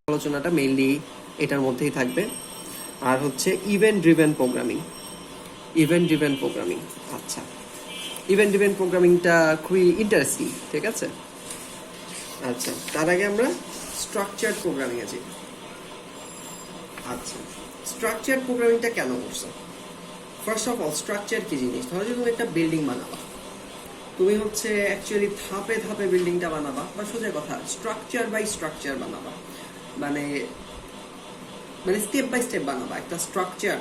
আলোচনাটা মেইনলি এটার মধ্যেই থাকবে। আর হচ্ছে ইভেন্ট ড্রিভেন প্রোগ্রামিং। আচ্ছা, ইভেন্ট ড্রিভেন প্রোগ্রামিংটা খুবই ইন্টারেস্টিং, ঠিক আছে। আচ্ছা, তার আগে আমরা স্ট্রাকচার্ড প্রোগ্রামিং এ যাই। আচ্ছা, স্ট্রাকচার্ড প্রোগ্রামিংটা কেন করছো? ফার্স্ট অফ অল, স্ট্রাকচার কি জিনিস? ধরো যে তুমি একটা বিল্ডিং বানাবা, তুমি হচ্ছে অ্যাকচুয়ালি ধাপে ধাপে বিল্ডিংটা বানাবা, বা সোজা কথা স্ট্রাকচার বাই স্ট্রাকচার বানাবা, মানে স্টেপ বাই স্টেপ বানাবা একটা স্ট্রাকচার।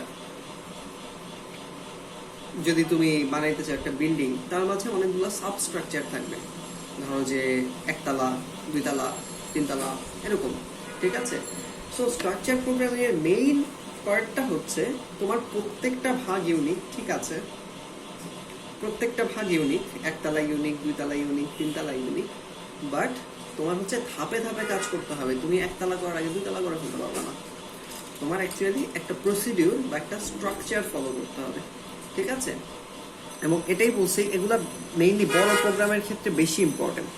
যদি তুমি বানাইতে চাও একটা বিল্ডিং, তার মাঝে অনেকগুলো সাবস্ট্রাকচার থাকবে, ধরো যে একতলা, দুইতলা, তিনতলা, এরকম, ঠিক আছে। সো স্ট্রাকচার প্রোগ্রামিং এর মেইন পার্টটা হচ্ছে তোমার প্রত্যেকটা ভাগ ইউনিক, ঠিক আছে, প্রত্যেকটা ভাগ ইউনিক, একতলা ইউনিক, দুইতলা ইউনিক, তিনতলা ইউনিক, বাট তোমার হচ্ছে ধাপে ধাপে কাজ করতে হবে। তুমি একতলা করার আগে দুইতলা করে ফেলতে পারবে না, তোমার অ্যাকচুয়ালি একটা প্রসিডিউর বা একটা স্ট্রাকচার ফলো করতে হবে, ঠিক আছে। এবং এটাই বলছি, এগুলা মেইনলি বড় প্রোগ্রামের ক্ষেত্রে বেশি ইম্পর্টেন্ট,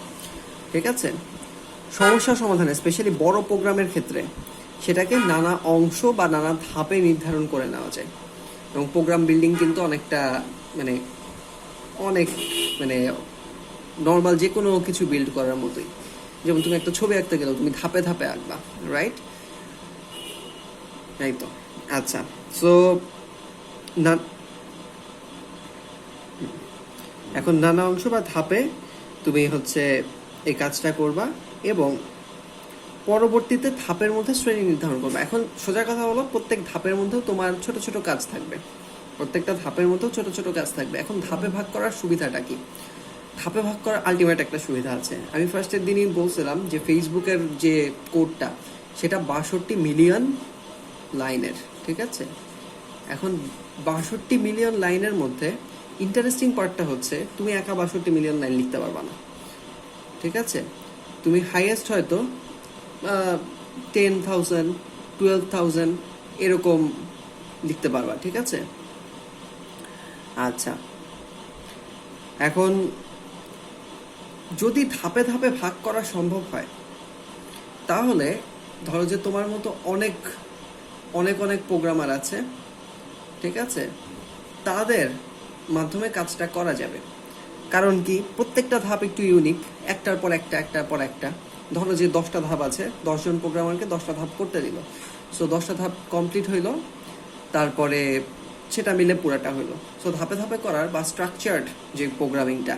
ঠিক আছে। সমস্যা সমাধানে স্পেশালি বড় প্রোগ্রামের ক্ষেত্রে সেটাকে নানা অংশ বা নানা ধাপে নির্ধারণ করে নেওয়া যায়। এবং প্রোগ্রাম বিল্ডিং কিন্তু অনেকটা অনেক নর্মাল যে কোনো কিছু বিল্ড করার মতোই। যেমন তুমি একটা ছবি আঁকতে গেলেও তুমি ধাপে ধাপে আঁকবা, রাইট? এই তো। আচ্ছা, সো এখন নানা অংশ বা ধাপে তুমি হচ্ছে এই কাজটা করবা, এবং পরবর্তীতে ধাপের মধ্যে শ্রেণী নির্ধারণ করবা। এখন সোজা কথা হলো, প্রত্যেক ধাপের মধ্যেও তোমার ছোট ছোট কাজ থাকবে, প্রত্যেকটা ধাপের মধ্যেও ছোট ছোট কাজ থাকবে। এখন ধাপে ভাগ করার সুবিধাটা কি? ধাপে ভাগ করার আলটিমেট একটা সুবিধা আছে। আমি ফার্স্টের দিনই বলছিলাম যে ফেসবুকের যে কোডটা, সেটা 62 মিলিয়ন লাইনের, ঠিক আছে। এখন 62 মিলিয়ন লাইনের মধ্যে ইন্টারেস্টিং পার্টটা হচ্ছে তুমি একা 62 মিলিয়ন লাইন লিখতে পারবা না, ঠিক আছে। তুমি হাইয়েস্ট হয়তো 10,000 12,000 এরকম লিখতে পারবা, ঠিক আছে। আচ্ছা, এখন যদি ধাপে ধাপে ভাগ করা সম্ভব হয়, তাহলে ধরো যে তোমার মতো অনেক অনেক অনেক প্রোগ্রামার আছে, ঠিক আছে, তাদের মাধ্যমে কাজটা করা যাবে। কারণ কি, প্রত্যেকটা ধাপ একটু ইউনিক, একটার পর একটা, একটার পর একটা। ধরো যে 10টা ধাপ আছে, 10 জন প্রোগ্রামারকে 10টা ধাপ করতে দিল, সো 10টা ধাপ কমপ্লিট হইলো, তারপরে সেটা মিলে পুরাটা হইলো। সো ধাপে ধাপে করার বা স্ট্রাকচার্ড যে প্রোগ্রামিংটা,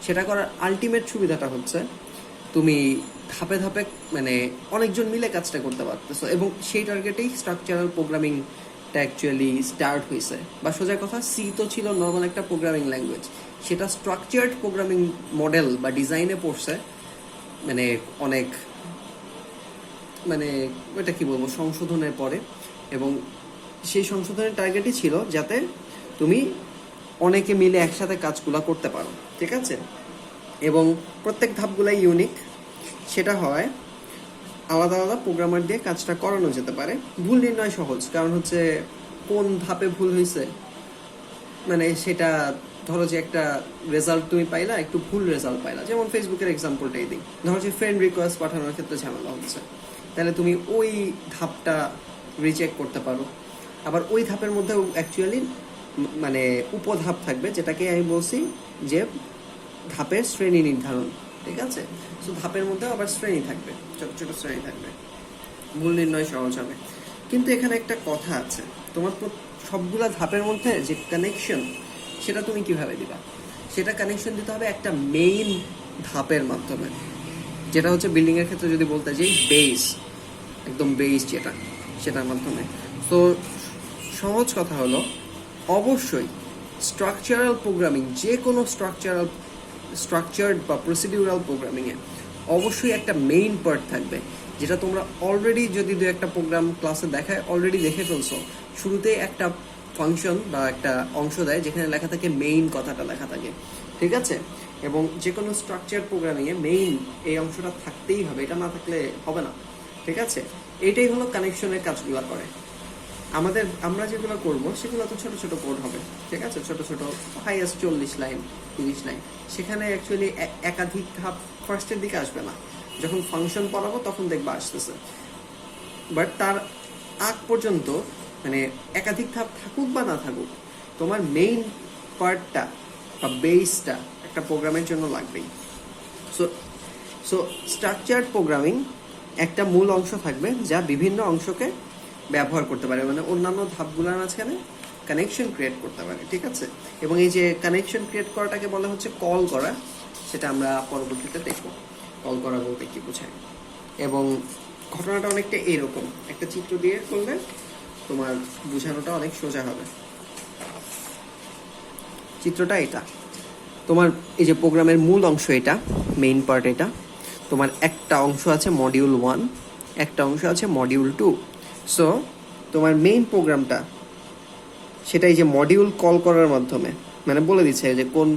সেটা করার আলটিমেট সুবিধাটা হচ্ছে তুমি ধাপে ধাপে অনেকজন মিলে কাজটা করতে পারতেছো। এবং সেই টার্গেটেই স্ট্রাকচারাল প্রোগ্রামিংটা অ্যাকচুয়ালি স্টার্ট হয়েছে। বা সোজা কথা, সি তো ছিল নর্মাল একটা প্রোগ্রামিং ল্যাঙ্গুয়েজ, সেটা স্ট্রাকচার্ড প্রোগ্রামিং মডেল বা ডিজাইনে পড়ছে অনেক ওটা কি বলবো, সংশোধনের পরে। এবং সেই সংশোধনের টার্গেটই ছিল যাতে তুমি অনেকে মিলে একসাথে কাজগুলো করতে পারো, ঠিক আছে। এবং প্রত্যেক ধাপগুলাই ইউনিক, সেটা হয় আলাদা আলাদা প্রোগ্রামার দিয়ে কাজটা করানো যেতে পারে। ভুল নির্ণয় সহজ, কারণ হচ্ছে কোন ধাপে ভুল হয়েছে, সেটা ধরো যে একটা রেজাল্ট তুমি পাইলা, একটু ভুল রেজাল্ট পাইলা, যেমন ফেসবুকের এক্সাম্পলটাই দিই। ধরো যে ফ্রেন্ড রিকোয়েস্ট পাঠানোর ক্ষেত্রে ঝামেলা হচ্ছে, তাহলে তুমি ওই ধাপটা রিচেক করতে পারো। আবার ওই ধাপের মধ্যেও অ্যাকচুয়ালি উপধাপ থাকবে, যেটাকে আমি বলছি যে ধাপের শ্রেণী নির্ধারণ, ঠিক আছে। সো ধাপের মধ্যেও আবার শ্রেণী থাকবে, ছোট ছোট শ্রেণী থাকবে, ভুল নির্ণয় সহজ হবে। কিন্তু এখানে একটা কথা আছে, তোমার সবগুলা ধাপের মধ্যে যে কানেকশন, সেটা তুমি কিভাবে দিবা? সেটা কানেকশন দিতে হবে একটা মেইন ধাপের মাধ্যমে, যেটা হচ্ছে বিল্ডিং এর ক্ষেত্রে যদি বলতে যাই বেস, একদম বেস যেটা, সেটার মাধ্যমে। তো সহজ কথা হলো, অবশ্যই স্ট্রাকচারাল প্রোগ্রামিং, যে কোনো স্ট্রাকচার্ড বা প্রসিডিউরাল প্রোগ্রামিংয়ে অবশ্যই একটা মেইন পার্ট থাকবে, যেটা তোমরা অলরেডি যদি দু একটা প্রোগ্রাম ক্লাসে দেখায় অলরেডি দেখে ফেলছো। শুরুতেই একটা ফাংশন বা একটা অংশ দেয় যেখানে লেখা থাকে মেইন, কথাটা লেখা থাকে, ঠিক আছে। এবং যে কোনো স্ট্রাকচার প্রোগ্রামিংয়ে মেইন এই অংশটা থাকতেই হবে, এটা না থাকলে হবে না, ঠিক আছে। এইটাই হলো কানেকশনের কাজগুলো করে। আমরা যেগুলো করব সেগুলো তো ছোট ছোট কোড হবে, ঠিক আছে, ছোট ছোট, হাইয়েস্ট 40 লাইন 30 লাইন। সেখানে অ্যাকচুয়ালি একাধিক ধাপ ফার্স্টের দিকে আসবে না, যখন ফাংশন পড়াবো তখন দেখবা আসতেছে। বাট তার আগ পর্যন্ত মানে একাধিক ধাপ থাকুক বা না থাকুক, তোমার মেইন পার্টটা বা বেসটা একটা প্রোগ্রামের জন্য লাগবেই। সো সো স্ট্রাকচার্ড প্রোগ্রামিং একটা মূল অংশ থাকবে যা বিভিন্ন অংশকে ব্যবহার করতে পারে, মানে অন্যান্য ধাপগুলোর মাঝখানে কানেকশন ক্রিয়েট করতে পারে, ঠিক আছে। এবং এই যে কানেকশন ক্রিয়েট করাটাকে বলা হচ্ছে কল করা, সেটা আমরা পরবর্তীতে দেখব কল করা বলতে কি বোঝায়। এবং ঘটনাটা অনেকটা এইরকম, একটা চিত্র দিয়ে করলে তোমার বোঝানোটা অনেক সোজা হবে। চিত্রটা এটা, তোমার এই যে প্রোগ্রামের মূল অংশ এটা, মেইন পার্ট এটা, তোমার একটা অংশ আছে মডিউল 1, একটা অংশ আছে মডিউল 2। সো তোমার মেইন প্রোগ্রামটা সেটা এই যে মডিউল কল করার মাধ্যমে মানে বলে দিচ্ছে যে কোন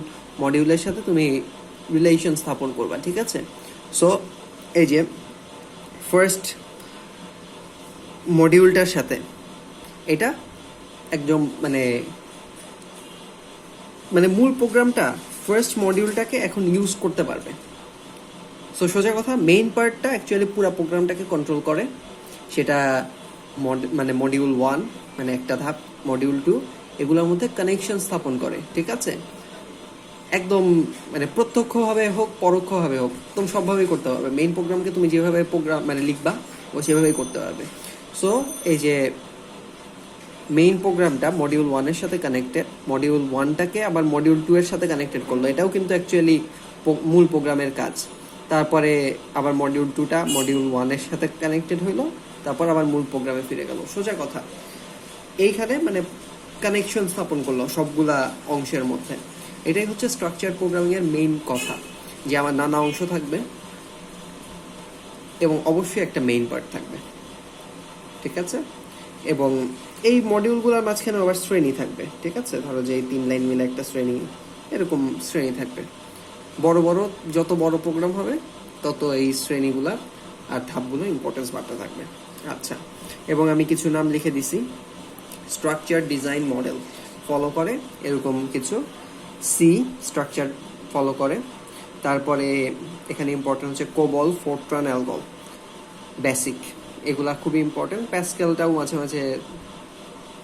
মডিউলের সাথে তুমি রিলেশন স্থাপন করবা, ঠিক আছে। সো এই যে ফার্স্ট মডিউলটার সাথে এটা একদম মানে মানে মূল প্রোগ্রামটা ফার্স্ট মডিউলটাকে এখন ইউজ করতে পারবে। সো সোজা কথা, মেইন পার্টটা অ্যাকচুয়ালি পুরো প্রোগ্রামটাকে কন্ট্রোল করে, সেটা মানে মডিউল 1 মানে একটা ধাপ, মডিউল 2 এগুলোর মধ্যে কানেকশন স্থাপন করে, ঠিক আছে। একদম মানে প্রত্যক্ষভাবে হোক পরোক্ষভাবে হোক একদম সবভাবেই করতে পারবে। মেইন প্রোগ্রামকে তুমি যেভাবে প্রোগ্রাম মানে লিখবা ও সেভাবেই করতে পারবে। সো এই যে মেইন প্রোগ্রামটা মডিউল 1-এর সাথে কানেক্টেড, মডিউল 1টাকে আবার মডিউল 2 এর সাথে কানেক্টেড করলো, এটাও কিন্তু অ্যাকচুয়ালি মূল প্রোগ্রামের কাজ। তারপরে আবার মডিউল 2টা মডিউল 1-এর সাথে কানেক্টেড হইলো, তারপর আবার মূল প্রোগ্রামে ফিরে গেল। সোজা কথা এইখানে মানে কানেকশন স্থাপন করলো সবগুলা অংশের মধ্যে। এটাই হচ্ছে স্ট্রাকচার প্রোগ্রামিংয়ের মেইন কথা, যে আমার নানা অংশ থাকবে এবং অবশ্যই একটা মেইন পার্ট থাকবে, ঠিক আছে। এবং এই মডিউলগুলোর মাঝখানে আবার শ্রেণী থাকবে, ঠিক আছে। ধরো যে এই 3 লাইন মিলে একটা শ্রেণী, এরকম শ্রেণী থাকবে। যত বড় প্রোগ্রাম হবে তত এই শ্রেণীগুলার আর ধাপগুলো ইম্পর্টেন্স বাড়তে থাকবে। আচ্ছা, এবং আমি কিছু নাম লিখে দিছি। স্ট্রাকচার ডিজাইন মডেল ফলো করে এরকম কিছু, সি স্ট্রাকচার ফলো করে। তারপরে এখানে ইম্পর্টেন্ট হচ্ছে কোবল, ফোরট্রান, অ্যালগল, বেসিক, এগুলা খুবই ইম্পর্টেন্ট। প্যাসকেলটাও মাঝে মাঝে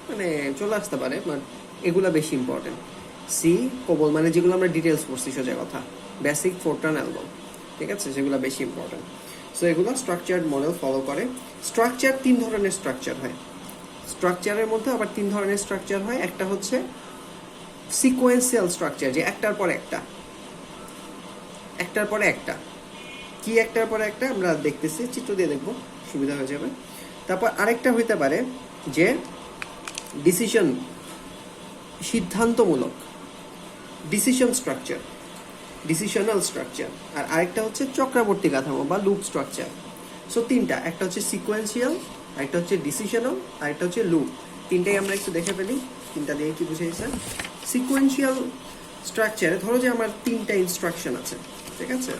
মানে চলে আসতে পারে, বাট এগুলা বেশি ইম্পর্টেন্ট। সি, কোবল মানে যেগুলো আমরা ডিটেলস পড়ছি সোজা কথা, বেসিক, ফোরট্রান, অ্যালগল, ঠিক আছে, সেগুলো বেশি ইম্পর্টেন্ট। সো এগুলো স্ট্রাকচার্ড মডেল ফলো করে। স্ট্রাকচার 3 ধরনের স্ট্রাকচার হয়। স্ট্রাকচারের মধ্যে আবার 3 ধরনের স্ট্রাকচার হয়। একটা হচ্ছে সিকোয়েন্সিয়াল স্ট্রাকচার, যে একটার পর একটা কি একটার পর একটা আমরা দেখতেছি, চিত্র দিয়ে দেখবো সুবিধা হয়ে যাবে। তারপর আরেকটা হইতে পারে যে সিদ্ধান্তমূলক ডিসিশন স্ট্রাকচার, ডিসিশনাল স্ট্রাকচার। আর আরেকটা হচ্ছে চক্রবর্তী কাঠামো বা লুপ স্ট্রাকচার। সো 3টা, একটা হচ্ছে সিকোয়েন্সিয়াল, আরেকটা হচ্ছে ডিসিশনাল, আরেকটা হচ্ছে লুপ। 3টাই আমরা একটু দেখে ফেলি, 3টা দিয়ে কি বুঝাইছে। সিকোয়েন্সিয়াল স্ট্রাকচারে ধরো যে আমার 3টা ইনস্ট্রাকশন আছে, ঠিক আছে,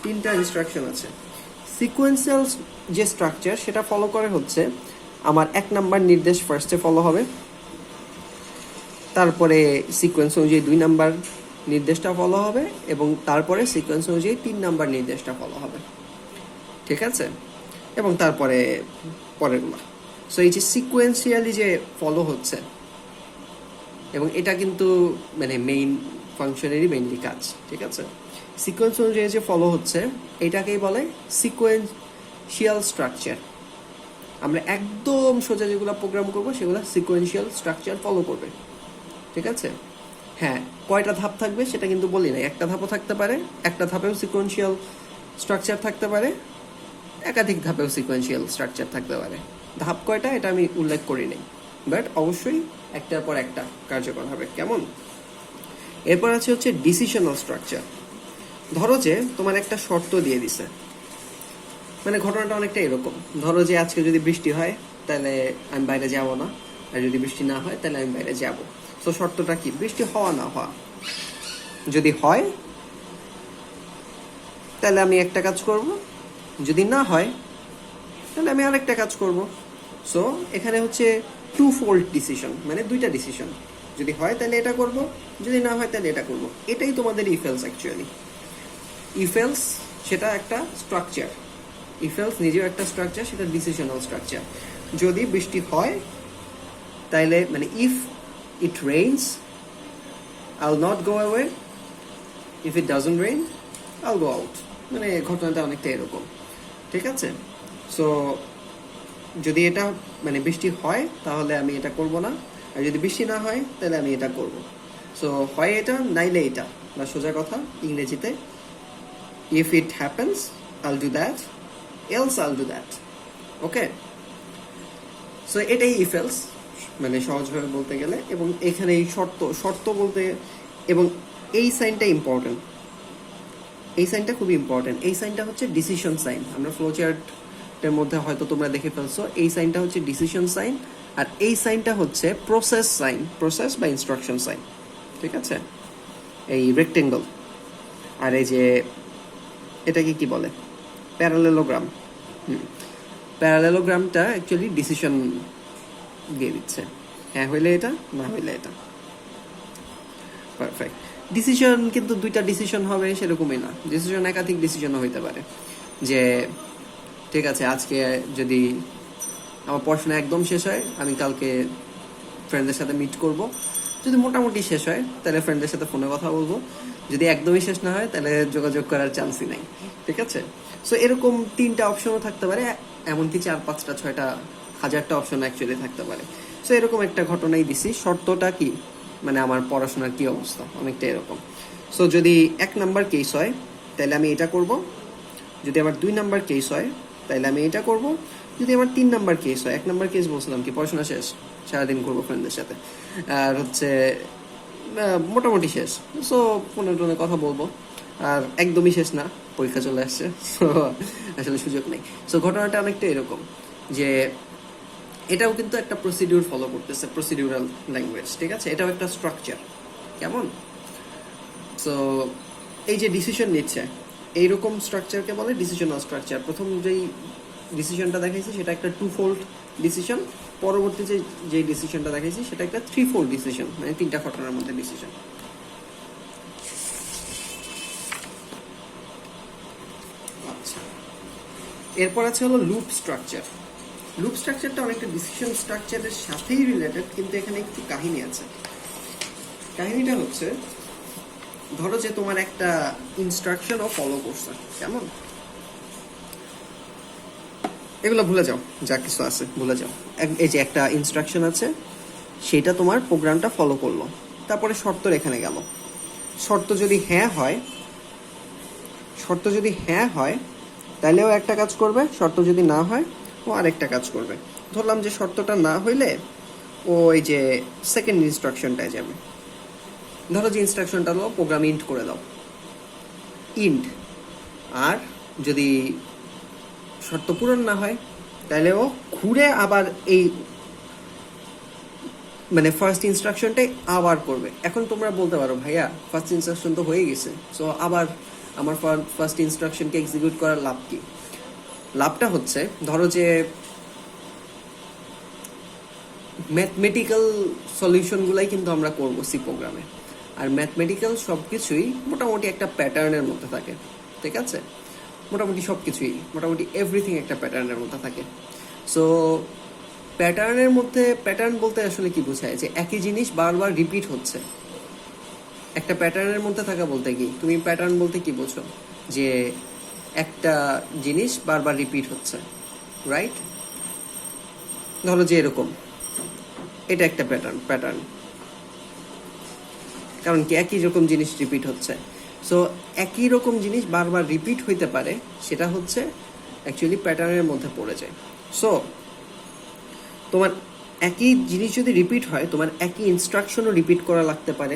3টা ইনস্ট্রাকশন আছে। সিকোয়েন্সিয়াল যে স্ট্রাকচার সেটা ফলো করে হচ্ছে আমার 1 নাম্বার নির্দেশ ফার্স্টে ফলো হবে, তারপরে সিকোয়েন্স অনুযায়ী 2 নাম্বার নির্দেশটা ফলো হবে, এবং তারপরে সিকোয়েন্স অনুযায়ী 3 নাম্বার নির্দেশটা ফলো হবে, ঠিক আছে, এবং তারপরে পরেরগুলো। সো এই যে সিকোয়েন্সিয়ালি যে ফলো হচ্ছে, এবং এটা কিন্তু মানে মেইন ফাংশনেরই মেইনলি কাজ, ঠিক আছে। সিকোয়েন্স অনুযায়ী যে ফলো হচ্ছে এটাকেই বলে সিকোয়েন্সিয়াল স্ট্রাকচার। আমরা একদম সোজা যেগুলো প্রোগ্রাম করবো সেগুলো সিকোয়েন্সিয়াল স্ট্রাকচার ফলো করবে, ঠিক আছে। হ্যাঁ, কয়টা ধাপ থাকবে সেটা কিন্তু বলি নাই। একটা ধাপও থাকতে পারে, একটা ধাপেও সিকোয়েন্সিয়াল স্ট্রাকচার থাকতে পারে, একাধিক ধাপেও সিকোয়েন্সিয়াল স্ট্রাকচার থাকতে পারে। ধাপ কয়টা এটা আমি উল্লেখ করি নাই, বাট অবশ্যই একটার পর একটা কার্যকর হবে। কেমন? এরপর আছে হচ্ছে ডিসিশনাল স্ট্রাকচার। ধরো যে তোমার একটা শর্ত দিয়ে দিছে, মানে ঘটনাটা অনেকটা এরকম। ধরো যে আজকে যদি বৃষ্টি হয় তাহলে আমি বাইরে যাব না, আর যদি বৃষ্টি না হয় তাহলে আমি বাইরে যাব। তো শর্তটা কি? বৃষ্টি হওয়া না হওয়া। যদি হয় তাহলে আমি একটা কাজ করব, যদি না হয় তাহলে আমি আরেকটা কাজ করব। সো এখানে হচ্ছে 2-fold ডিসিশন, মানে 2টা ডিসিশন। যদি হয় তাহলে এটা করব, যদি না হয় তাহলে এটা করব। এটাই তোমাদের if else. Actually if else সেটা একটা স্ট্রাকচার, ইফ এলস নিজেও একটা স্ট্রাকচার, সেটা ডিসিশনাল স্ট্রাকচার। যদি বৃষ্টি হয় তাইলে মানে ইফ ইট রেইনস আইল not go away, if it doesn't rain আইল গো আউট। মানে ঘটনাটা অনেকটা এরকম, ঠিক আছে? সো যদি এটা মানে বৃষ্টি হয় তাহলে আমি এটা করব না, আর যদি বৃষ্টি না হয় তাহলে আমি এটা করব। সো হয় এটা নাইলে এটা, বা সোজা কথা ইংরেজিতে if it happens I'll do that, else I'll do that. Okay, so এটাই ইফ এলস মানে সহজভাবে বলতে গেলে। এবং এখানে এই শর্ত বলতে, এবং এই সাইনটা ইম্পর্টেন্ট, এই সাইনটা খুবই ইম্পর্টেন্ট। এই সাইনটা হচ্ছে ডিসিশন সাইন। আমরা ফ্লো চার্টের মধ্যে হয়তো তোমরা দেখে ফেলছো, এই সাইনটা হচ্ছে ডিসিশন সাইন, আর এই সাইনটা হচ্ছে প্রসেস সাইন, প্রসেস বা ইনস্ট্রাকশন সাইন, ঠিক আছে? এই রেক্টেঙ্গল আর এই যে এটাকে কি বলে, প্যারালেলোগ্রাম। প্যারালেলোগ্রামটা অ্যাকচুয়ালি ডিসিশন দিয়ে দিচ্ছে, হ্যাঁ হইলে এটা, না হইলে এটা। পারফেক্ট। ডিসিশন কিন্তু দুইটা ডিসিশন হবে সেরকমই না, ডিসিশন একাধিক ডিসিশনও হইতে পারে। যে ঠিক আছে, আজকে যদি আমার পড়াশোনা একদম শেষ হয়, আমি কালকে ফ্রেন্ডদের সাথে মিট করব। যদি মোটামুটি শেষ হয় তাহলে ফ্রেন্ডদের সাথে ফোনে কথা বলবো। যদি একদমই শেষ না হয় তাহলে যোগাযোগ করার চান্সই নাই, ঠিক আছে? সো এরকম 3টা অপশনও থাকতে পারে, এমনকি 4, 5টা, 6টা, 1000টা অপশন অ্যাকচুয়ালি থাকতে পারে। সো এরকম একটা ঘটনাই দিছি। শর্তটা কি, মানে আমার পড়াশোনার কি অবস্থা, অনেকটা এরকম। সো যদি 1 নাম্বার কেস হয় তাহলে আমি এটা করব, যদি আমার 2 নাম্বার কেস হয় তাহলে আমি এটা করব, যদি আমার 3 নাম্বার কেস হয়, 1 নাম্বার কেস বলছিলাম কি পড়াশোনা শেষ, সারাদিন করবো ফ্রেন্ডদের সাথে, আর হচ্ছে মোটামুটি শেষ, সো ফোনে টোনে কথা বলবো। আর একদমই শেষ না, পরীক্ষা চলে আসছে, সো আসলে সুযোগ নেই। সো ঘটনাটা অনেকটা এরকম যে এটাও কিন্তু একটা প্রসিডিউর ফলো করতেছে, প্রসিডিউরাল ল্যাঙ্গুয়েজ, ঠিক আছে? এটাও একটা স্ট্রাকচার, কেমন? সো এই যে ডিসিশন নিচ্ছে, এইরকম স্ট্রাকচারকে বলে ডিসিশনাল স্ট্রাকচার। প্রথম যেই ডিসিশনটা দেখাইছি সেটা একটা 2-fold ডিসিশন, পরবর্তী যে ডিসিশনটা দেখাইছি সেটা একটা 3-fold ডিসিশন, মানে 3টা ঘটনার মধ্যে ডিসিশন। আচ্ছা, এরপর আছে হলো লুপ স্ট্রাকচার। লুপ স্ট্রাকচারটা অনেকটা ডিসিশন স্ট্রাকচারের সাথেই রিলেটেড, কিন্তু এখানে একটু কাহিনী আছে। কাহিনীটা হচ্ছে, ধরো যে তোমার একটা ইনস্ট্রাকশনও ফলো করছে, কেমন? এগুলো ভুলে যাও, যা কিছু আছে ভুলে যাও। এই যে একটা ইনস্ট্রাকশন আছে, সেটা তোমার প্রোগ্রামটা ফলো করলো, তারপরে শর্ত এখানে গেল। শর্ত যদি হ্যাঁ হয় তাহলেও একটা কাজ করবে, শর্ত যদি না হয় ও আরেকটা কাজ করবে। ধরলাম যে শর্তটা না হইলে ও এই যে সেকেন্ড ইনস্ট্রাকশনটায় যাবে। ধরো যে ইনস্ট্রাকশনটা হলো প্রোগ্রাম ইন্ট করে দাও, ইন্ট। আর যদি শর্ত পূরণ না হয় তাহলে ও ঘুরে আবার এই মানে ফার্স্ট ইনস্ট্রাকশনটাই আবার করবে। এখন তোমরা বলতে পারো ভাইয়া ফার্স্ট ইনস্ট্রাকশন তো হয়ে গেছে, সো আবার আমার ফার্স্ট ইনস্ট্রাকশনকে এক্সিকিউট করার লাভ কি? লাভটা হচ্ছে, ধরো যে ম্যাথমেটিক্যাল সলিউশনগুলাই কিন্তু আমরা করব সি প্রোগ্রামে, আর ম্যাথমেটিক্যাল সব কিছুই মোটামুটি একটা প্যাটার্নের মধ্যে থাকে, ঠিক আছে? মোটামুটি সব কিছুই, মোটামুটি এভরিথিং একটা প্যাটার্নের মধ্যে থাকে। সো প্যাটার্নের মধ্যে, প্যাটার্ন বলতে আসলে কি বোঝায়? যে একই জিনিস বারবার রিপিট হচ্ছে। একটা প্যাটার্নের মধ্যে থাকা বলতে কি, তুমি প্যাটার্ন বলতে কি বোঝো? যে একটা জিনিস বারবার রিপিট হচ্ছে, রাইট? ধরো যে এরকম, এটা একটা প্যাটার্ন, কারণ কি একই রকম জিনিস রিপিট হচ্ছে। সো একই রকম জিনিস বারবার রিপিট হইতে পারে, সেটা হচ্ছে অ্যাকচুয়ালি প্যাটার্নের মধ্যে পড়ে যায়। সো তোমার একই জিনিস যদি রিপিট হয়, তোমার একই ইনস্ট্রাকশনও রিপিট করা লাগতে পারে,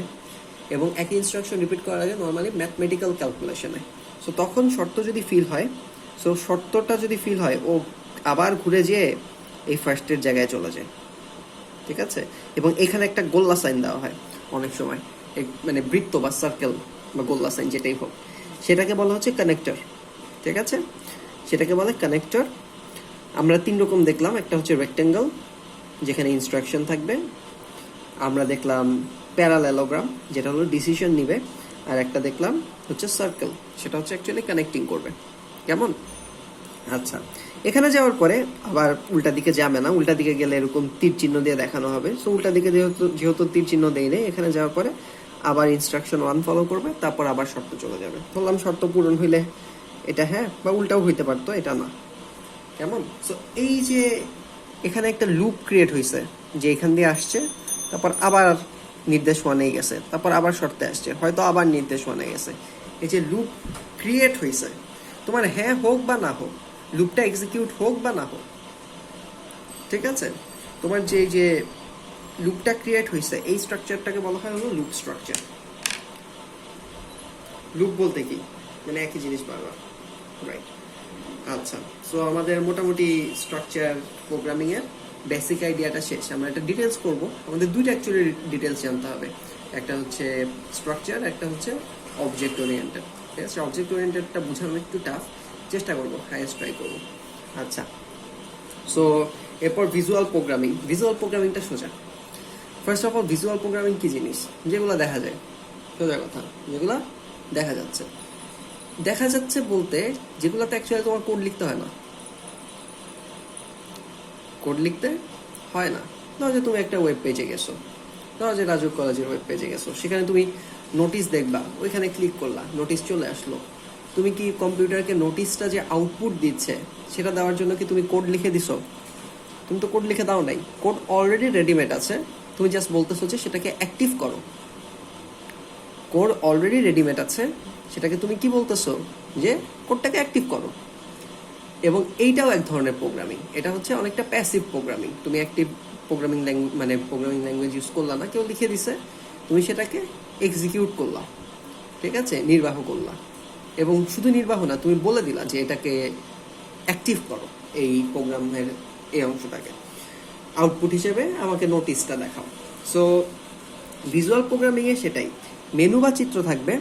এবং একই ইনস্ট্রাকশন রিপিট করা লাগে নর্মালি ম্যাথমেটিক্যাল ক্যালকুলেশনে। সো তখন শর্ত যদি ফিল হয়, সো শর্তটা যদি ফিল হয়, ও আবার ঘুরে যেয়ে এই ফার্স্টের জায়গায় চলে যায়, ঠিক আছে? এবং এখানে একটা গোল্লা সাইন দেওয়া হয় অনেক সময়, মানে বৃত্ত বা সার্কেল বা গোল্লা সাইন যেটাই হোক, সেটাকে বলা হচ্ছে কানেক্টর, ঠিক আছে? সেটাকে বলে কানেক্টর। আমরা 3 রকম দেখলাম, একটা হচ্ছে রেক্টেঙ্গল যেখানে ইনস্ট্রাকশন থাকবে, আমরা দেখলাম প্যারালেলোগ্রাম যেটা হলো ডিসিশন নিবে, আর একটা দেখলাম হচ্ছে সার্কেল, সেটা হচ্ছে অ্যাকচুয়ালি কানেক্টিং করবে, কেমন? আচ্ছা, এখানে যাওয়ার পরে আবার উল্টা দিকে যাবে না, উল্টা দিকে গেলে এরকম তীর চিহ্ন দিয়ে দেখানো হবে। সো উল্টা দিকে যেহেতু তীর চিহ্ন দেই নেই, এখানে যাওয়ার পরে আবার ইনস্ট্রাকশন 1 ফলো করবে, তারপর আবার শর্ত চলে যাবে। বললাম শর্ত পূরণ হইলে এটা হ্যাঁ, বা উল্টাও হইতে পারতো, এটা না। কেমন? সো এই যে এখানে একটা লুপ ক্রিয়েট হয়েছে, যে এখান দিয়ে আসছে, তারপর আবার নির্দেশ 1-এ গেছে, তারপর আবার শর্তে আসছে, হয়তো আবার নির্দেশ 1-এ গেছে। এই যে লুপ ক্রিয়েট হয়েছে, তোমার হ্যাঁ হোক বা না হোক, লুপটা এক্সিকিউট হোক বা না হোক, ঠিক আছে, তোমার যে লুপটা ক্রিয়েট হয়েছে এই স্ট্রাকচারটাকে বলা হয় হলো লুপ স্ট্রাকচার। লুপ বলতে কি, মানে একই জিনিস বারবার, রাইট? আচ্ছা, সো আমাদের মোটামুটি স্ট্রাকচার প্রোগ্রামিং এর বেসিক আইডিয়াটা শেষ। আমরা একটা ডিটেলস করব, আমাদের দুইটা অ্যাকচুয়ালি ডিটেলস জানতে হবে, একটা হচ্ছে স্ট্রাকচার, একটা হচ্ছে অবজেক্ট ওরিয়েন্টেড। ঠিক আছে, অবজেক্ট ওরিয়েন্টেডটা বোঝানো একটু টাফ, চেষ্টা করবো, হাইয়েস্ট ট্রাই করবো। আচ্ছা, সো এরপর ভিজুয়াল প্রোগ্রামিং। ভিজুয়াল প্রোগ্রামিংটা সোজা। First of all, visual programming কি জিনিস? যেগুলো দেখা যায়, সোজা কথা, যেগুলো দেখা যাচ্ছে। দেখা যাচ্ছে বলতে যেগুলোতে অ্যাকচুয়ালি তোমার কোড লিখতে হয় না। কোড লিখতে হয় না। ধরো যে তুমি একটা ওয়েব পেজে গেছো, ধরো যে রাজু কলেজের ওয়েব পেজে গেছো, সেখানে তুমি নোটিশ দেখবা, ওইখানে ক্লিক করলা, নোটিশ চলে আসলো। তুমি কি কম্পিউটারকে নোটিশটা যে আউটপুট দিচ্ছে সেটা দেওয়ার জন্য কি তুমি কোড লিখে দিছো? তুমি তো কোড লিখে দাও নাই, কোড অলরেডি রেডিমেড আছে, তুমি জাস্ট বলতেছো যে সেটাকে অ্যাক্টিভ করো। কোড অলরেডি রেডিমেড আছে, সেটাকে তুমি কি বলতেছো যে কোডটাকে অ্যাক্টিভ করো। এবং এইটাও এক ধরনের প্রোগ্রামিং, এটা হচ্ছে অনেকটা প্যাসিভ প্রোগ্রামিং। তুমি অ্যাক্টিভ প্রোগ্রামিং মানে প্রোগ্রামিং ল্যাঙ্গুয়েজ ইউজ করলা না, কেউ লিখে দিছে, তুমি সেটাকে এক্সিকিউট করলা, ঠিক আছে, নির্বাহ করলা। এবং শুধু নির্বাহ না, তুমি বলে দিলা যে এটাকে অ্যাক্টিভ করো, এই প্রোগ্রামের এই অংশটাকে আউটপুট হিসেবে আমাকে নোটিশটা দেখাও। সো ভিজুয়াল প্রোগ্রামিংয়ে সেটাই, মেনু বা চিত্র থাকবে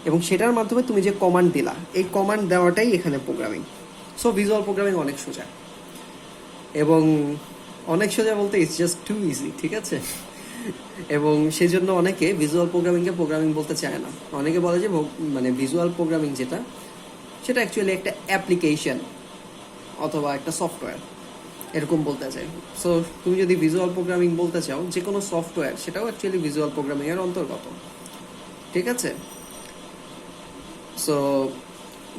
এবং সেটার মাধ্যমে তুমি যে কমান্ড দিলা, এই কমান্ড দেওয়াটাই এখানে প্রোগ্রামিং। সো ভিজুয়াল প্রোগ্রামিং অনেক সোজা, এবং অনেক সোজা বলতে ইটস জাস্ট টু ইজি, ঠিক আছে। এবং সেই জন্য অনেকে ভিজুয়াল প্রোগ্রামিংকে প্রোগ্রামিং বলতে চায় না। অনেকে বলে যে মানে ভিজুয়াল প্রোগ্রামিং যেটা, সেটা অ্যাকচুয়ালি একটা অ্যাপ্লিকেশন অথবা একটা সফটওয়্যার, এরকম বলতে চাই। সো তুমি যদি ভিজুয়াল প্রোগ্রামিং বলতে চাও, যে কোনো সফটওয়্যার, সেটাও অ্যাকচুয়ালি ভিজুয়াল প্রোগ্রামিং এর অন্তর্গত, ঠিক আছে। সো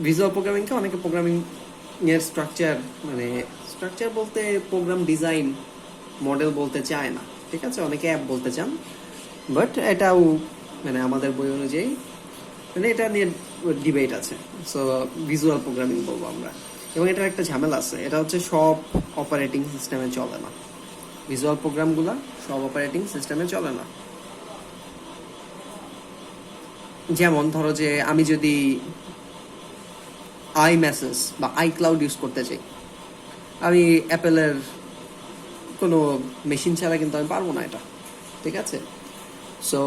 ভিজুয়াল প্রোগ্রামিংকে অনেকে প্রোগ্রামিং এর স্ট্রাকচার, মানে স্ট্রাকচার বলতে প্রোগ্রাম ডিজাইন মডেল বলতে চায় না, ঠিক আছে, অনেকে অ্যাপ বলতে চান। বাট এটাও মানে আমাদের বই অনুযায়ী মানে এটা নিয়ে ডিবেট আছে। সো ভিজুয়াল প্রোগ্রামিং বলবো আমরা। এবং এটার একটা ঝামেলা আছে, এটা হচ্ছে সব অপারেটিং সিস্টেমে চলে না। ভিজুয়াল প্রোগ্রামগুলো সব অপারেটিং সিস্টেমে চলে না। যেমন ধরো যে আমি যদি আই মেসেজ বা আই ক্লাউড ইউজ করতে চাই, আমি অ্যাপেলের কোনো মেশিন ছাড়া কিন্তু আমি পারবো না এটা, ঠিক আছে। সো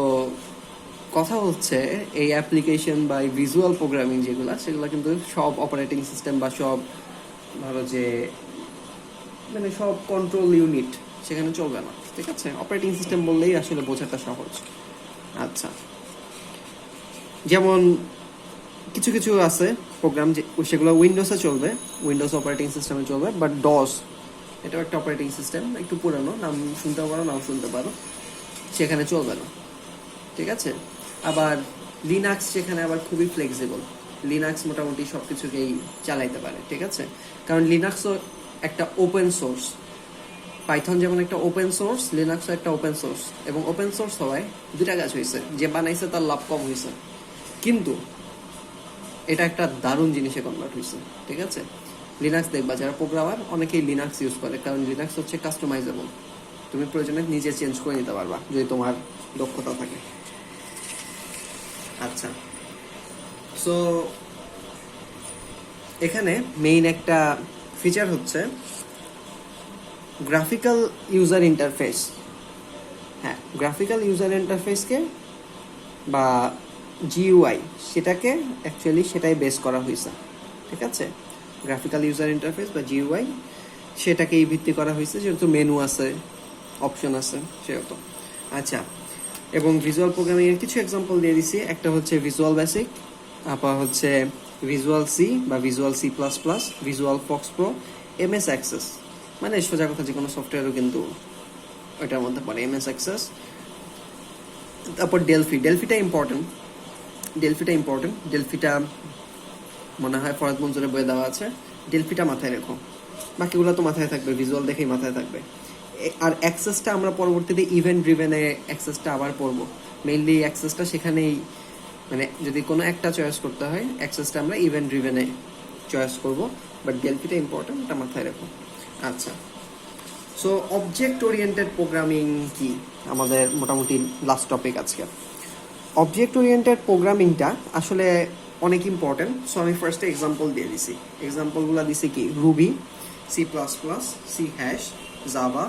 কথা হচ্ছে এই অ্যাপ্লিকেশন বা এই ভিজুয়াল প্রোগ্রামিং যেগুলো, সেগুলো কিন্তু সব অপারেটিং সিস্টেম বা সব ধরো যে মানে সব কন্ট্রোল ইউনিট সেখানে চলবে না, ঠিক আছে। অপারেটিং সিস্টেম বললেই আসলে বোঝাটা সহজ। আচ্ছা, যেমন কিছু কিছু আছে প্রোগ্রাম যে সেগুলো উইন্ডোজে চলবে, উইন্ডোজ অপারেটিং সিস্টেমে চলবে, বাট ডস এটাও একটা অপারেটিং সিস্টেম, একটু পুরানো, নাম শুনতে পারো নাও শুনতে পারো, সেখানে চলবে না, ঠিক আছে। আবার লিনাক্স সেখানে আবার খুবই ফ্লেক্সিবল, লিনাক্স মোটামুটি সব কিছুকেই চালাইতে পারে, ঠিক আছে। কারণ লিনাক্সও একটা ওপেন সোর্স, পাইথন যেমন একটা ওপেন সোর্স, লিনাক্সও একটা ওপেন সোর্স। এবং ওপেন সোর্স হওয়ায় দুটা কাজ হয়েছে, যে বানাইছে তার লাভ কম হয়েছে, কিন্তু এটা একটা দারুণ জিনিসে কনভার্ট হয়েছে, ঠিক আছে। লিনাক্স দেখবা যারা প্রোগ্রামার অনেকেই লিনাক্স ইউজ করে, কারণ লিনাক্স হচ্ছে কাস্টমাইজেবল, তুমি প্রয়োজনে নিজে চেঞ্জ করে নিতে পারবা যদি তোমার দক্ষতা থাকে। আচ্ছা, সো এখানে মেইন একটা ফিচার হচ্ছে গ্রাফিক্যাল ইউজার ইন্টারফেস। হ্যাঁ, গ্রাফিক্যাল ইউজার ইন্টারফেসকে বা জিইউআই, সেটাকে অ্যাকচুয়ালি সেটাই বেস করা হয়েছে, ঠিক আছে। গ্রাফিক্যাল ইউজার ইন্টারফেস বা জিইউআই সেটাকেই ভিত্তি করা হয়েছে, যেহেতু মেনু আছে, অপশন আছে সেহেতু। আচ্ছা, এবং ভিজুয়াল প্রোগ্রামিং এর কিছু এক্সাম্পল দিয়ে দিছি। একটা হচ্ছে ভিজুয়াল বেসিক, তারপর হচ্ছে ভিজুয়াল সি বা visual C plus plus, visual FoxPro, MS Access, মানে সোজা কথা যে কোনো সফটওয়্যারও কিন্তু ওইটার মধ্যে পড়ে, এমএস অ্যাক্সেস। তারপর ডেলফিটা ইম্পর্টেন্ট, ডেলফিটা মনে হয় ফরাদ মঞ্জুরের বইয়ে দেওয়া আছে, ডেলফিটা মাথায় রেখো, বাকিগুলো তো মাথায় থাকবে, ভিজুয়াল দেখেই মাথায় থাকবে। আর অ্যাক্সেসটা আমরা পরবর্তীতে ইভেন্ট ড্রিভেনে অ্যাক্সেসটা আবার পড়বো, মেইনলি অ্যাক্সেসটা সেখানেই, মানে যদি কোনো একটা চয়েস করতে হয় অ্যাক্সেসটা আমরা ইভেন্ট ড্রিভেনে চয়েস করব, বাট ডেলফিটা ইম্পর্টেন্ট, এটা মাথায় রেখো। আচ্ছা, সো অবজেক্ট ওরিয়েন্টেড প্রোগ্রামিং কি আমাদের মোটামুটি লাস্ট টপিক আজকে। অবজেক্ট ওরিয়েন্টেড প্রোগ্রামিংটা আসলে অনেক ইম্পর্টেন্ট। সো আমি ফার্স্টে এক্সাম্পল দিয়ে দিছি, এক্সাম্পলগুলো দিছি কি Ruby, C plus plus, C hash, Java,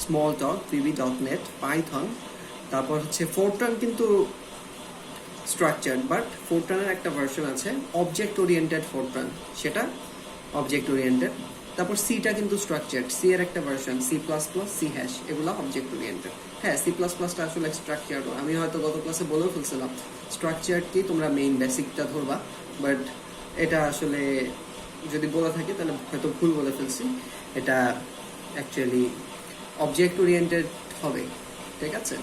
Smalltalk, VB.NET, Python, তারপর হচ্ছে ফোরট্রান কিন্তু স্ট্রাকচার্ড, বাট ফোরট্রানের একটা ভার্সন আছে অবজেক্ট ওরিয়েন্টেড ফোরট্রান, সেটা অবজেক্ট ওরিয়েন্টেড। তারপর সিটা কিন্তু স্ট্রাকচার্ড, সি এর একটা version, C plus plus, C hash, এগুলো অবজেক্ট ওরিয়েন্টেড। হ্যাঁ, সি প্লাস প্লাসটা আসলে স্ট্রাকচার্ড, আমি হয়তো গত ক্লাসে বলেও ফেলছিলাম স্ট্রাকচার্ড কি তোমরা মেইন বেসিকটা ধরবা, বাট এটা আসলে যদি বলা থাকে তাহলে হয়তো ভুল বলে ফেলছি, এটা অ্যাকচুয়ালি অবজেক্ট ওরিয়েন্টেড হবে। ঠিক আছে,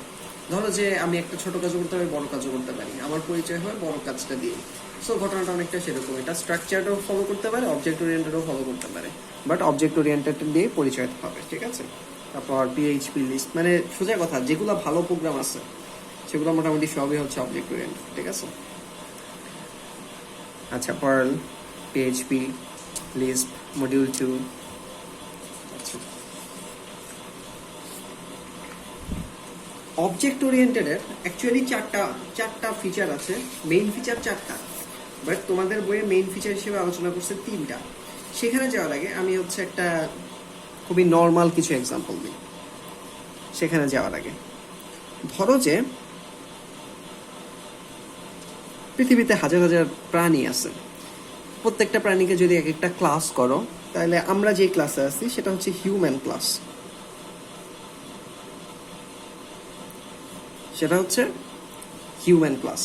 ধরো যে আমি একটা ছোট কাজও করতে পারি, বড় কাজও করতে পারি, আমার পরিচয় হয় বড় কাজটা দিয়ে। সো ঘটনাটা অনেকটা সেরকম, এটা স্ট্রাকচারটাও ফলো করতে পারে, অবজেক্ট ওরিয়েন্টেডও ফলো করতে পারে, বাট অবজেক্ট ওরিয়েন্টেড দিয়ে পরিচয় হবে। ঠিক আছে, তারপর PHP লিস্ট, মানে সোজা কথা যেগুলো ভালো প্রোগ্রাম আছে সেগুলো মোটামুটি সবই হচ্ছে অবজেক্ট ওরিয়েন্টেড। ঠিক আছে, আচ্ছা, পার্ল, PHP লিস্ট, মডিউল 2। আচ্ছা, অবজেক্ট ওরিয়েন্টেডের অ্যাকচুয়ালি চারটা ফিচার আছে, মেইন ফিচার চারটা, বাট তোমাদের বইয়ে মেইন ফিচার হিসেবে আলোচনা করছে তিনটা। সেখানে যাওয়ার আগে আমি হচ্ছে একটা খুবই নর্মাল কিছু এক্সাম্পল দিই। সেখানে যাওয়ার আগে ধরো যে পৃথিবীতে হাজার হাজার প্রাণী আছে, প্রত্যেকটা প্রাণীকে যদি এক একটা ক্লাস করো, তাহলে আমরা যে ক্লাসে আছি সেটা হচ্ছে হিউম্যান ক্লাস, সেটা হচ্ছে হিউম্যান ক্লাস।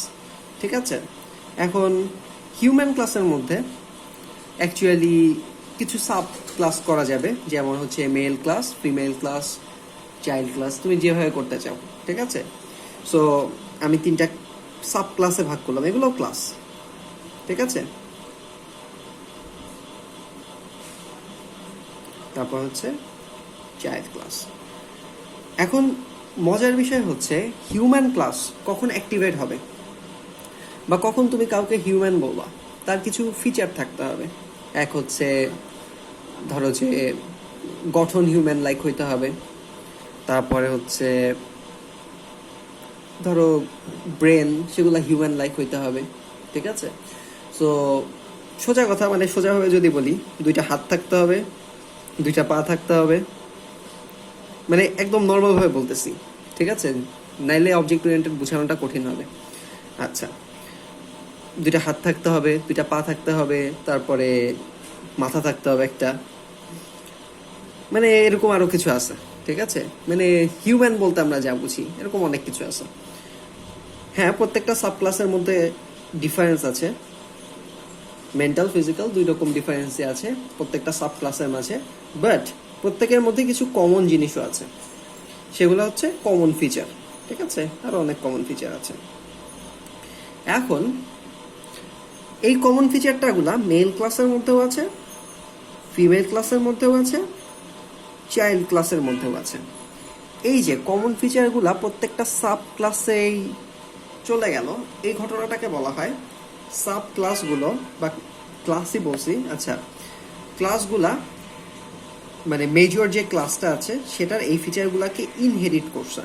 ঠিক আছে, এখন হিউম্যান ক্লাসের মধ্যে অ্যাকচুয়ালি কিছু সাব ক্লাস করা যাবে, যেমন হচ্ছে male class, female class, child class, তুমি যেভাবে করতে চাও। ঠিক আছে, সো আমি তিনটা সাব ক্লাসে ভাগ করলাম, এগুলো ক্লাস। ঠিক আছে, তারপর হচ্ছে চাইল্ড ক্লাস। এখন মজার বিষয় হচ্ছে হিউম্যান ক্লাস কখন অ্যাক্টিভেট হবে বা কখন তুমি কাউকে হিউম্যান বলবা, তার কিছু ফিচার থাকতে হবে। এক হচ্ছে ধরো যে গঠন হিউম্যান লাইক হইতে হবে, তারপরে হচ্ছে ধরো ব্রেন, সেগুলো হিউম্যান লাইক হইতে হবে। ঠিক আছে, সো সোজা কথা, মানে সোজাভাবে যদি বলি, দুইটা হাত থাকতে হবে, দুইটা পা থাকতে হবে, মানে একদম নর্মালভাবে বলতেছি। ঠিক আছে, নাইলে অবজেক্ট ওরিয়েন্টেড বোঝানোটা কঠিন হবে। আচ্ছা, দুইটা হাত থাকতে হবে, দুইটা পা থাকতে হবে, তারপরে মাথা থাকতে হবে একটা, মানে এরকম আরো কিছু আছে। ঠিক আছে, মানে হিউম্যান বলতে আমরা যা বুঝি এরকম অনেক কিছু আছে। হ্যাঁ, প্রত্যেকটা সাব ক্লাসের মধ্যে ডিফারেন্স আছে, মেন্টাল ফিজিক্যাল দুই রকম ডিফারেন্সই আছে প্রত্যেকটা সাব ক্লাসের মাঝে, বাট প্রত্যেকের মধ্যে কিছু কমন জিনিসও আছে, সেগুলো হচ্ছে কমন ফিচার। ঠিক আছে, আরো অনেক কমন ফিচার আছে। এখন এই কমন ফিচারটাগুলা মেল ক্লাসের মধ্যেও আছে, ফিমেল ক্লাসের মধ্যেও আছে, চাইল্ড ক্লাসের মধ্যেও আছে। এই যে কমন ফিচারগুলা প্রত্যেকটা সাব ক্লাসেই চলে গেল, এই ঘটনাটাকে বলা হয় সাব ক্লাসগুলো বা ক্লাসই বলছি। আচ্ছা, ক্লাসগুলা মানে মেজর যে ক্লাসটা আছে সেটার এই ফিচারগুলাকে ইনহেরিট করছে,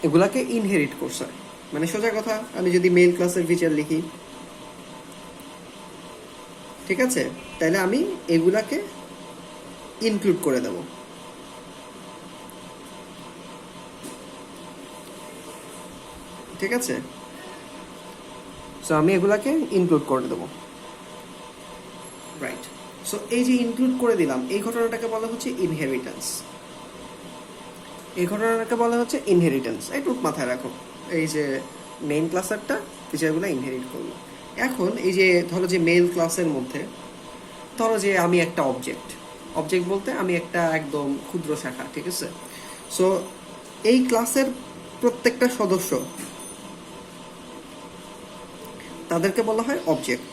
এগুলাকে ইনহেরিট করছে। মানে সোজা কথা, আমি যদি মেল ক্লাসের ফিচার লিখি, ঠিক আছে, তাহলে আমি এগুলাকে ইনক্লুড করে দেব। ঠিক আছে, সো আমি এগুলাকে ইনক্লুড করে দেব, রাইট। সো এই যে ইনক্লুড করে দিলাম, এই ঘটনাটাকে বলা হচ্ছে ইনহেরিটেন্স। এই ঘটনাটাকে বলা হচ্ছে ইনহেরিটেন্স। একটু মাথায় রাখো, এই যে মেইন ক্লাসেরটা ফিচারগুলো ইনহেরিট করলো। এখন এই যে ধরো যে মেল ক্লাসের মধ্যে ধরো যে আমি একটা অবজেক্ট, অবজেক্ট বলতে আমি একটা একদম ক্ষুদ্র শাখা, ঠিক আছে? সো এই ক্লাসের প্রত্যেকটা সদস্য তাদেরকে বলা হয় অবজেক্ট,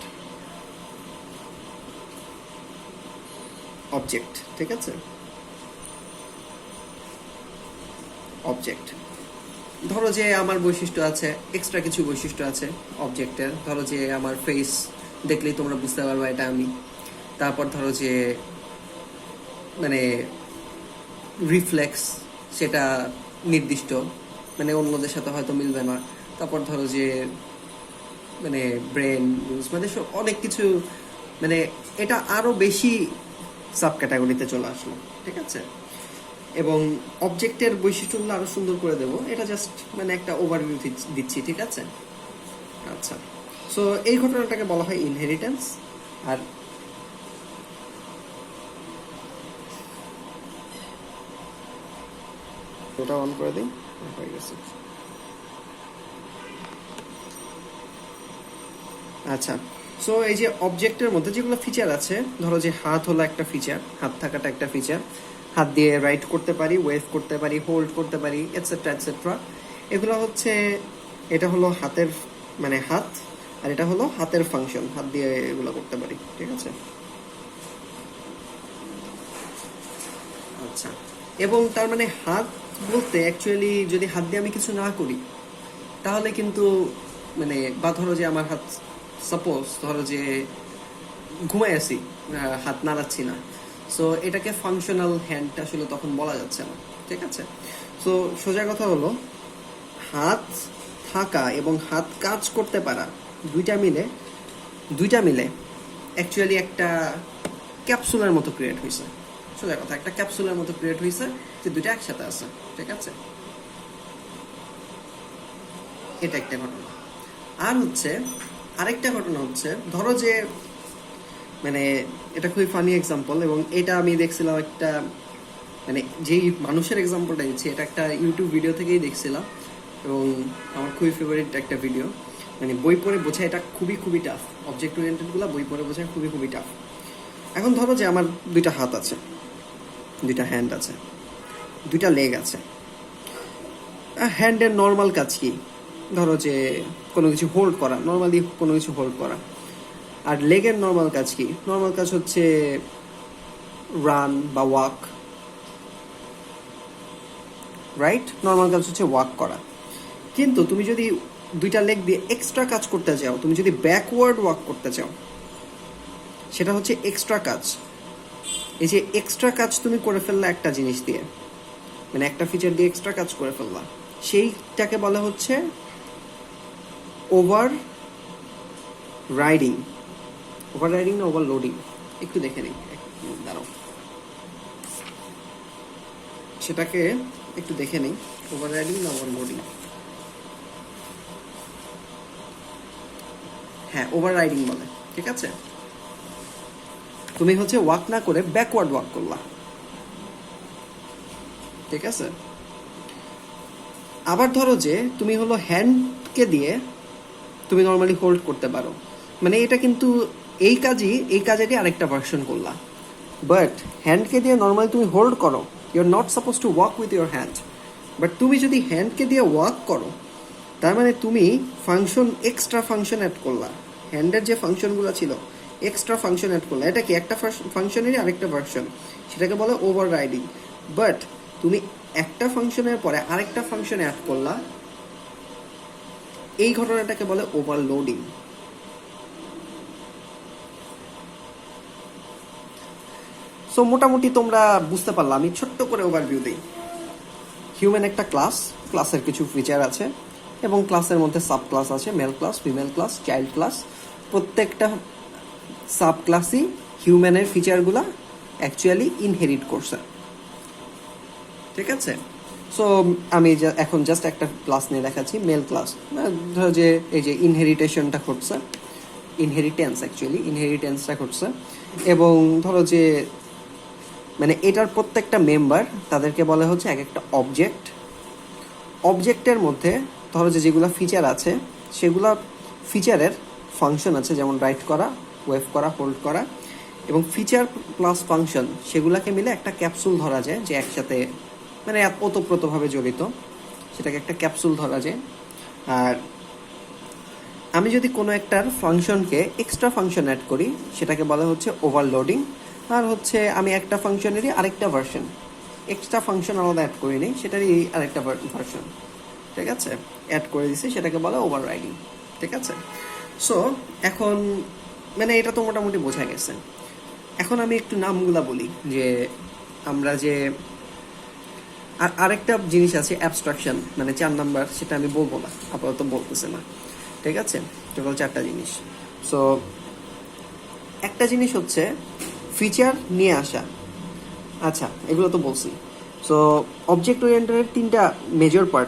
অবজেক্ট, ঠিক আছে? অবজেক্ট। ধরো যে আমার বৈশিষ্ট্য আছে, এক্সট্রা কিছু বৈশিষ্ট্য আছে অবজেক্টের। ধরো যে আমার ফেস দেখলেই তোমরা বুঝতে পারবে এটা আমি। তারপর ধরো যে মানে রিফ্লেক্স, সেটা নির্দিষ্ট, মানে অন্যদের সাথে হয়তো মিলবে না। তারপর ধরো যে মানে ব্রেন ইউজ, মানে অনেক কিছু, মানে এটা আরো বেশি সাব ক্যাটাগরিতে চলে আসলো, ঠিক আছে? এবং অবজেক্টের বৈশিষ্ট্যগুলো আরো সুন্দর করে দেবো, এটা জাস্ট মানে একটা ওভারভিউ দিচ্ছি, ঠিক আছে? আচ্ছা, সো এই ঘটনাটাকে বলা হয় ইনহেরিটেন্স। আর ওটা অন করে দিই, হয়ে গেছে। আচ্ছা, সো এই যে অবজেক্টের মধ্যে যেগুলো ফিচার আছে, ধরো যে হাত হলো একটা ফিচার, হাত থাকাটা একটা ফিচার। হাত দিয়ে রাইট করতে পারি, ওয়েভ করতে পারি, হোল্ড করতে পারি, এটসেট্রা এটসেট্রা। এগুলো হচ্ছে, এটা হলো হাতের মানে হাত, আর এটা হলো হাতের ফাংশন, হাত দিয়ে এগুলো করতে পারি, ঠিক আছে? আচ্ছা, এবং তার মানে হাত বলতে অ্যাকচুয়ালি যদি হাত দিয়ে আমি কিছু না করি তাহলে কিন্তু মানে, বা ধরো যে আমার হাত, সাপোজ ধরো যে ঘুমাই আছি, হাত নাড়াচ্ছি না, সো এটাকে ফাংশনাল হ্যান্ড আসলে তখন বলা যাচ্ছে না, ঠিক আছে? সো সোজা কথা হলো, হাত থাকা এবং হাত কাজ করতে পারা দুইটা মিলে অ্যাকচুয়ালি একটা ক্যাপসুলের মতো ক্রিয়েট হয়েছে। সোজা কথা, একটা ক্যাপসুলের মতো ক্রিয়েট হয়েছে যে দুইটা একসাথে আছে, ঠিক আছে? এটা একটা ঘটনা। আর হচ্ছে আরেকটা ঘটনা হচ্ছে, ধরো যে মানে এটা খুবই ফানি এক্সাম্পল, এবং এটা আমি দেখছিলাম একটা, মানে যেই মানুষের এক্সাম্পলটা দিচ্ছি এটা একটা ইউটিউব ভিডিও থেকেই দেখছিলাম, এবং আমার খুবই ফেভারিট একটা ভিডিও। মানে বই পড়ে বোঝা এটা খুবই খুবই টাফ, অবজেক্ট ওরিয়েন্টেডগুলো বই পড়ে বোঝা খুবই খুবই টাফ। এখন ধরো যে আমার দুইটা হাত আছে, দুইটা হ্যান্ড আছে, দুইটা লেগ আছে। হ্যান্ডের নর্মাল কাজ কি? ধরো যে কোনো কিছু হোল্ড করা, নর্মালি কোনো কিছু হোল্ড করা। আর লেগের নর্মাল কাজ কি? নর্মাল কাজ হচ্ছে রান বা ওয়াক, রাইট? নর্মাল কাজ হচ্ছে ওয়াক করা। কিন্তু তুমি যদি দুইটা লেগ দিয়ে এক্সট্রা কাজ করতে চাও, তুমি যদি ব্যাকওয়ার্ড ওয়াক করতে চাও, সেটা হচ্ছে এক্সট্রা কাজ। এই যে এক্সট্রা কাজ তুমি করে ফেললা একটা জিনিস দিয়ে, মানে একটা ফিচার দিয়ে এক্সট্রা কাজ করে ফেললা, সেইটাকে বলা হচ্ছে ওভার রাইডিং। ওভার রাইডিং না ওভারলোডিং? একটু দেখে নিই, দাঁড়াও, সেটাকে একটু দেখে নিই, ওভার রাইডিং না ওভারলোডিং। হ্যাঁ, ওভার রাইডিং বলে, ঠিক আছে? তুমি হচ্ছে ওয়াক না করে ব্যাকওয়ার্ড ওয়াক করলা, ঠিক আছে? আবার ধরো যে তুমি হলো হ্যান্ডকে দিয়ে তুমি নর্মালি হোল্ড করতে পারো, মানে এটা কিন্তু এই কাজেরই আরেকটা ভার্সন করলা। বাট হ্যান্ডকে দিয়ে নর্মালি তুমি হোল্ড করো, you are not suppose to walk with your hand. But তুমি যদি হ্যান্ডকে দিয়ে ওয়াক করো, তার মানে তুমি এক্সট্রা ফাংশন অ্যাড করলা। হ্যান্ডের যে ফাংশনগুলো ছিল এক্সট্রা ফাংশন অ্যাড করলা, এটা কি একটা ফাংশনেরই আরেকটা ভার্সন, সেটাকে বলে ওভার রাইডিং। বাট তুমি একটা ফাংশনের পরে আরেকটা ফাংশন অ্যাড করলা, এই ঘটনাটাকে বলে ওভারলোডিং। সো মোটামুটি তোমরা বুঝতে পারলাম, আমি ছোট্ট করে ওভারভিউ দিই। হিউম্যান একটা ক্লাস, ক্লাসের কিছু ফিচার আছে, এবং ক্লাসের মধ্যে সাব ক্লাস আছে, male class, female class, child class. প্রত্যেকটা সাব ক্লাসই হিউম্যানের ফিচারগুলা অ্যাকচুয়ালি ইনহেরিট করছে, ঠিক আছে? সো আমি এখন জাস্ট একটা ক্লাস নিয়ে দেখাচ্ছি, মেল ক্লাস। ধরো যে এই যে ইনহেরিটেশনটা ঘটছে, ইনহেরিটেন্সটা ঘটছে, এবং ধরো যে মানে এটার প্রত্যেকটা মেম্বার তাদেরকে বলা হচ্ছে এক একটা অবজেক্ট। অবজেক্টের মধ্যে ধরো যে যেগুলো ফিচার আছে সেগুলা ফিচারের ফাংশন আছে, যেমন রাইট করা, ওয়েভ করা, হোল্ড করা, এবং ফিচার প্লাস ফাংশন সেগুলোকে মিলে একটা ক্যাপসুল ধরা যায়, যে একসাথে মানে ওতপ্রোতভাবে জড়িত, সেটাকে একটা ক্যাপসুল ধরা যায়। আর আমি যদি কোনো একটার ফাংশনকে এক্সট্রা ফাংশন অ্যাড করি, সেটাকে বলা হচ্ছে ওভারলোডিং। আর হচ্ছে আমি একটা ফাংশনেরই আরেকটা ভার্সন, এক্সট্রা ফাংশন আলাদা অ্যাড করিনি, সেটারই আরেকটা ভার্সন, ঠিক আছে, অ্যাড করে দিছি, সেটাকে বলা ওভাররাইডিং, ঠিক আছে। সো এখন মানে এটা তো মোটামুটি বোঝা গেছে। এখন আমি একটু নামগুলা বলি, যে আমরা যে আরেকটা জিনিস আছে অ্যাবস্ট্রাকশন, মানে 4 নাম্বার, সেটা আমি বলবো না, আপাতত বলতেছে না, ঠিক আছে। টোটাল 4টা জিনিস। সো একটা জিনিস হচ্ছে ফিচার নিয়ে আসা, আচ্ছা এগুলো তো বলছি। সো অবজেক্ট ওরিয়েন্টেডের 3টা মেজর পার্ট